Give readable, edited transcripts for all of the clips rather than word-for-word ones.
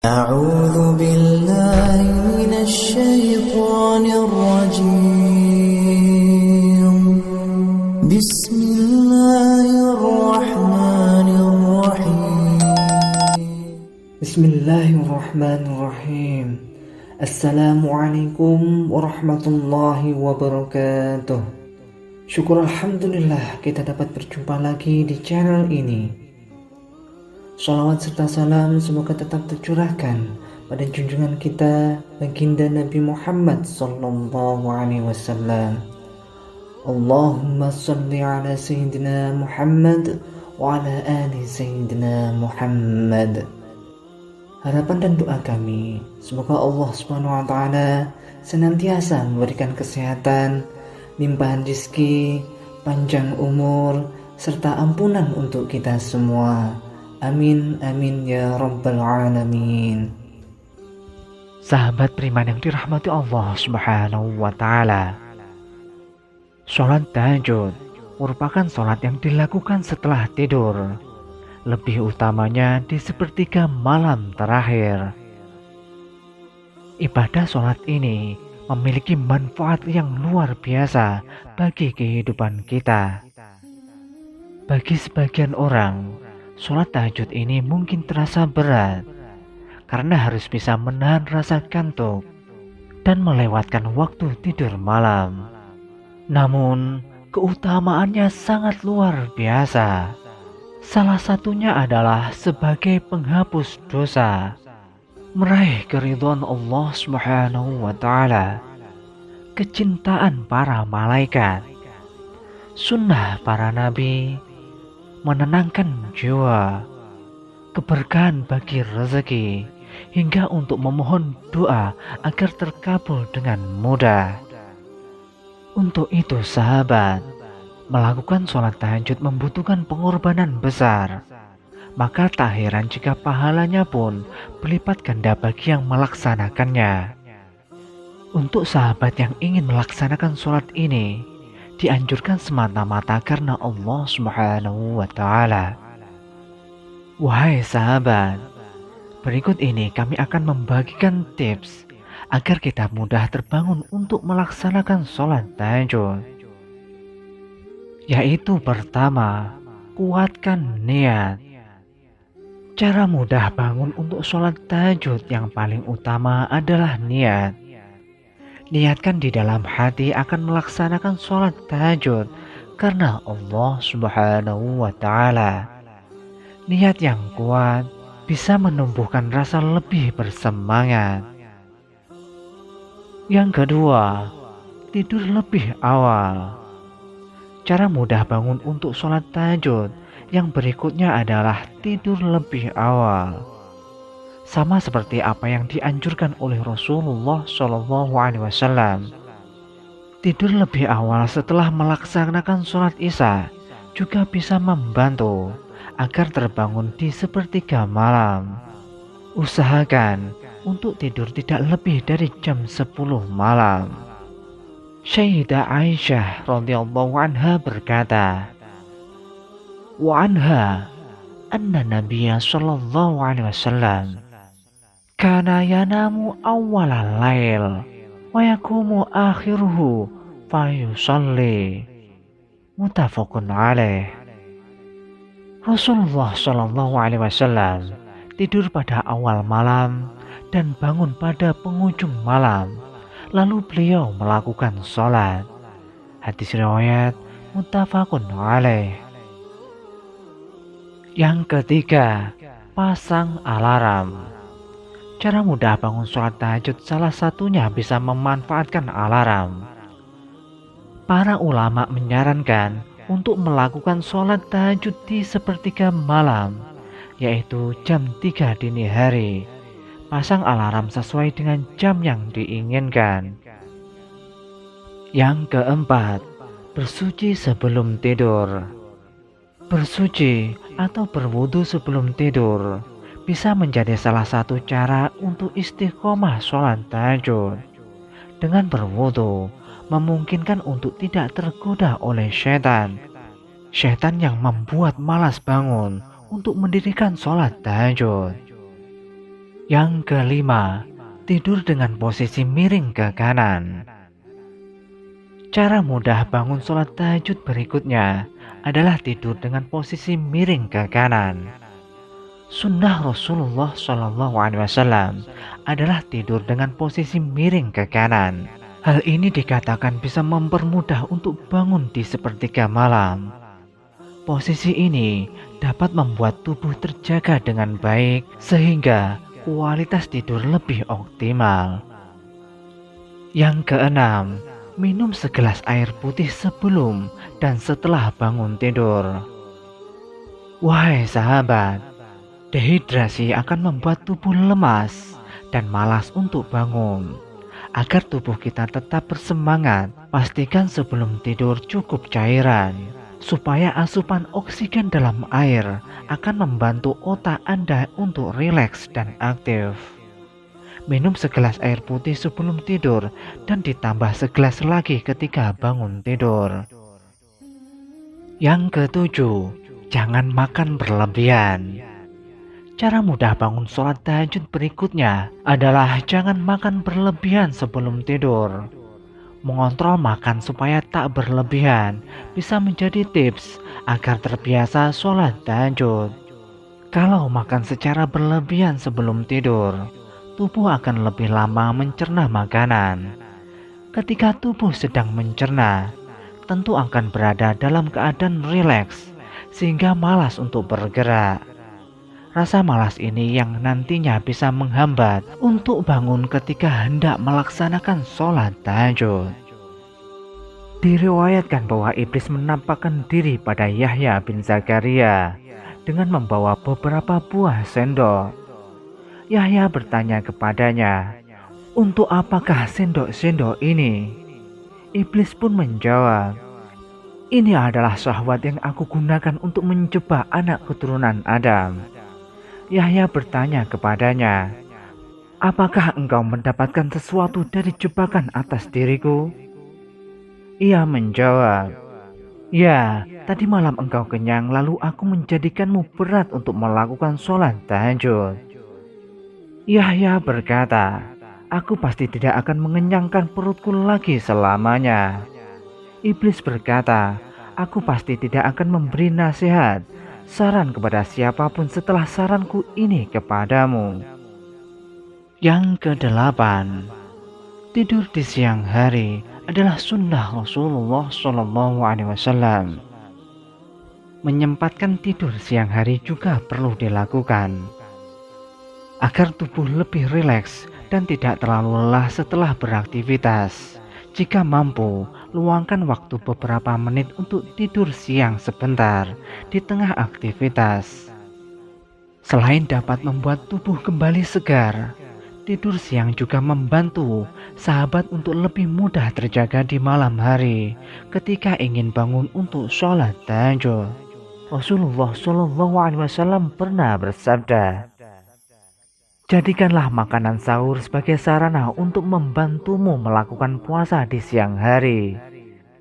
أعوذ بالله من الشيطان الرجيم بسم الله الرحمن الرحيم بسم الله الرحمن الرحيم. Assalamualaikum warahmatullahi wabarakatuh. Syukur alhamdulillah kita dapat berjumpa lagi di channel ini. Shalawat serta salam semoga tetap tercurahkan pada junjungan kita baginda Nabi Muhammad sallallahu alaihi wasallam. Allahumma shalli ala sayyidina Muhammad wa ala ali sayyidina Muhammad. Harapan dan doa kami, semoga Allah Subhanahu wa taala senantiasa memberikan kesehatan, limpahan rezeki, panjang umur, serta ampunan untuk kita semua. Amin amin ya rabbal alamin. Sahabat beriman yang dirahmati Allah Subhanahu wa taala, sholat tahajud merupakan sholat yang dilakukan setelah tidur, lebih utamanya di sepertiga malam terakhir. Ibadah sholat ini memiliki manfaat yang luar biasa bagi kehidupan kita. Bagi sebagian orang, sholat tahajud ini mungkin terasa berat karena harus bisa menahan rasa kantuk dan melewatkan waktu tidur malam. Namun, keutamaannya sangat luar biasa. Salah satunya adalah sebagai penghapus dosa, meraih keridhaan Allah Subhanahu wa taala, kecintaan para malaikat, sunnah para nabi, menenangkan jiwa, keberkahan bagi rezeki, hingga untuk memohon doa agar terkabul dengan mudah. Untuk itu sahabat, melakukan sholat tahajud membutuhkan pengorbanan besar. Maka tak heran jika pahalanya pun berlipat ganda bagi yang melaksanakannya. Untuk sahabat yang ingin melaksanakan sholat ini, dianjurkan semata-mata karena Allah Subhanahu wa taala. Wahai sahabat, berikut ini kami akan membagikan tips agar kita mudah terbangun untuk melaksanakan sholat tahajud. Yaitu pertama, kuatkan niat. Cara mudah bangun untuk sholat tahajud yang paling utama adalah niat. Niatkan di dalam hati akan melaksanakan sholat tahajud karena Allah Subhanahu wa taala. Niat yang kuat bisa menumbuhkan rasa lebih bersemangat. Yang kedua, tidur lebih awal. Cara mudah bangun untuk sholat tahajud yang berikutnya adalah tidur lebih awal. Sama seperti apa yang dianjurkan oleh Rasulullah SAW. Tidur lebih awal setelah melaksanakan sholat isya juga bisa membantu agar terbangun di sepertiga malam. Usahakan untuk tidur tidak lebih dari jam 10 malam. Sayyidah Aisyah radhiyallahu anha berkata, "Wa anha anna Nabiya sallallahu alaihi wasallam kana yanamu awwalal lail wa yaqumu akhiruhu fa yusalli." Muttafaqun alaih. Rasulullah sallallahu alaihi wasallam tidur pada awal malam dan bangun pada penghujung malam, lalu beliau melakukan sholat. Hadis riwayat muttafaqun alaih. Yang ketiga, pasang alarm. Cara mudah bangun sholat tahajud salah satunya bisa memanfaatkan alarm. Para ulama menyarankan untuk melakukan sholat tahajud di sepertiga malam, yaitu jam 3 dini hari. Pasang alarm sesuai dengan jam yang diinginkan. Yang keempat, bersuci sebelum tidur. Bersuci atau berwudu sebelum tidur bisa menjadi salah satu cara untuk istiqomah sholat tahajud. Dengan berwudu, memungkinkan untuk tidak tergoda oleh syaitan. Syaitan yang membuat malas bangun untuk mendirikan sholat tahajud. Yang kelima, tidur dengan posisi miring ke kanan. Cara mudah bangun sholat tahajud berikutnya adalah tidur dengan posisi miring ke kanan. Sunnah Rasulullah SAW adalah tidur dengan posisi miring ke kanan. Hal ini dikatakan bisa mempermudah untuk bangun di sepertiga malam. Posisi ini dapat membuat tubuh terjaga dengan baik sehingga kualitas tidur lebih optimal. Yang keenam, minum segelas air putih sebelum dan setelah bangun tidur. Wahai sahabat, dehidrasi akan membuat tubuh lemas dan malas untuk bangun. Agar tubuh kita tetap bersemangat, pastikan sebelum tidur cukup cairan, supaya asupan oksigen dalam air akan membantu otak Anda untuk rileks dan aktif. Minum segelas air putih sebelum tidur dan ditambah segelas lagi ketika bangun tidur. Yang ketujuh, jangan makan berlebihan. Cara mudah bangun sholat tahajud berikutnya adalah jangan makan berlebihan sebelum tidur. Mengontrol makan supaya tak berlebihan bisa menjadi tips agar terbiasa sholat tahajud. Kalau makan secara berlebihan sebelum tidur, tubuh akan lebih lama mencerna makanan. Ketika tubuh sedang mencerna, tentu akan berada dalam keadaan rileks sehingga malas untuk bergerak. Rasa malas ini yang nantinya bisa menghambat untuk bangun ketika hendak melaksanakan sholat tahajud. Diriwayatkan bahwa iblis menampakkan diri pada Yahya bin Zakaria dengan membawa beberapa buah sendok. Yahya bertanya kepadanya, "Untuk apakah sendok-sendok ini?" Iblis pun menjawab, "Ini adalah syahwat yang aku gunakan untuk menjebak anak keturunan Adam." Yahya bertanya kepadanya, "Apakah engkau mendapatkan sesuatu dari jebakan atas diriku?" Ia menjawab, "Ya, tadi malam engkau kenyang lalu aku menjadikanmu berat untuk melakukan sholat tahajud." Yahya berkata, "Aku pasti tidak akan mengenyangkan perutku lagi selamanya." Iblis berkata, "Aku pasti tidak akan memberi nasihat, saran kepada siapapun setelah saranku ini kepadamu." Yang kedelapan, tidur di siang hari adalah sunnah Rasulullah SAW. Menyempatkan tidur siang hari juga perlu dilakukan agar tubuh lebih rileks dan tidak terlalu lelah setelah beraktivitas. Jika mampu, luangkan waktu beberapa menit untuk tidur siang sebentar di tengah aktivitas. Selain dapat membuat tubuh kembali segar, tidur siang juga membantu sahabat untuk lebih mudah terjaga di malam hari ketika ingin bangun untuk sholat tahajud. Rasulullah SAW pernah bersabda, "Jadikanlah makanan sahur sebagai sarana untuk membantumu melakukan puasa di siang hari,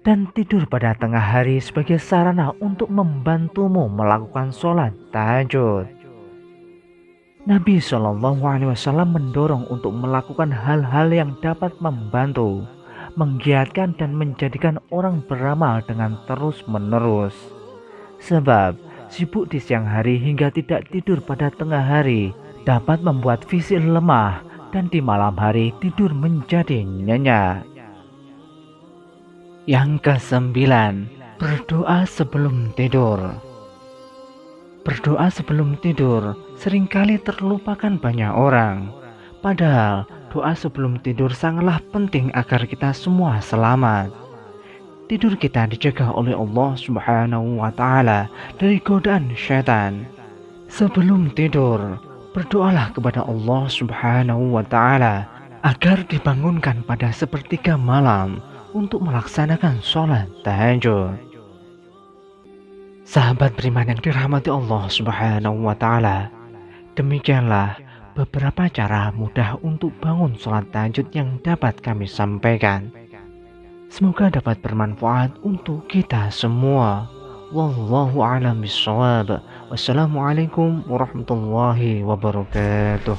dan tidur pada tengah hari sebagai sarana untuk membantumu melakukan sholat tahajud." Nabi SAW mendorong untuk melakukan hal-hal yang dapat membantu, menggiatkan dan menjadikan orang beramal dengan terus-menerus. Sebab sibuk di siang hari hingga tidak tidur pada tengah hari dapat membuat fisik lemah dan di malam hari tidur menjadi nyenyak. Yang kesembilan, berdoa sebelum tidur. Berdoa sebelum tidur seringkali terlupakan banyak orang. Padahal doa sebelum tidur sangatlah penting agar kita semua selamat. Tidur kita dijaga oleh Allah Subhanahu wa Ta'ala dari godaan syaitan. Sebelum tidur, berdoalah kepada Allah Subhanahu wa Ta'ala agar dibangunkan pada sepertiga malam untuk melaksanakan sholat tahajud. Sahabat beriman yang dirahmati Allah Subhanahu wa Ta'ala, demikianlah beberapa cara mudah untuk bangun sholat tahajud yang dapat kami sampaikan. Semoga dapat bermanfaat untuk kita semua. Wallahu a'lam bishawab. Wassalamualaikum warahmatullahi wabarakatuh.